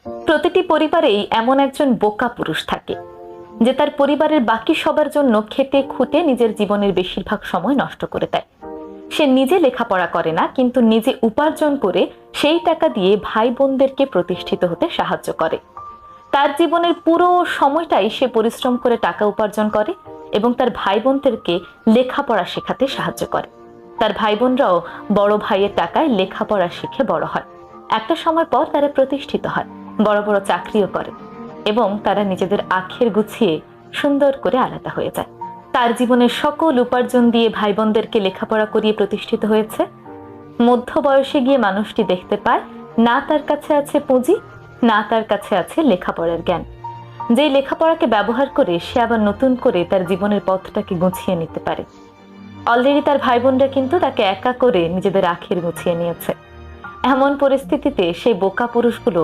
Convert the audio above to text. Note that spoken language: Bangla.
প্রতিটি পরিবারেই এমন একজন বোকা পুরুষ থাকে যে তার পরিবারের বাকি সবার জন্য খেটে খুঁটে নিজের জীবনের বেশিরভাগ সময় নষ্ট করে দেয়। সে নিজে লেখাপড়া করে না, কিন্তু নিজে উপার্জন করে সেই টাকা দিয়ে ভাই বোনদেরকে প্রতিষ্ঠিত হতে সাহায্য করে। তার জীবনের পুরো সময়টাই সে পরিশ্রম করে টাকা উপার্জন করে এবং তার ভাই বোনদেরকে লেখাপড়া শেখাতে সাহায্য করে। তার ভাই বোনরাও বড় ভাইয়ের টাকায় লেখাপড়া শিখে বড় হয়। একটা সময় পর তারা প্রতিষ্ঠিত হয়, বড় বড় চাকরিও করে এবং তারা নিজেদের আখের গুছিয়ে সুন্দর করে আলাদা হয়ে যায়। তার জীবনের সকল উপার্জন দিয়ে ভাই বোনদেরকে লেখাপড়া করিয়ে প্রতিষ্ঠিত হয়েছে। মধ্য বয়সে গিয়ে মানুষটি দেখতে পায় না তার কাছে আছে পুঁজি, না তার কাছে আছে লেখাপড়ার জ্ঞান। যে লেখাপড়াকে ব্যবহার করে সে আবার নতুন করে তার জীবনের পথটাকে গুছিয়ে নিতে পারে। অলরেডি তার ভাই বোনরা কিন্তু তাকে একা করে নিজেদের আখের গুছিয়ে নিয়েছে। এমন পরিস্থিতিতে সেই বোকা পুরুষগুলো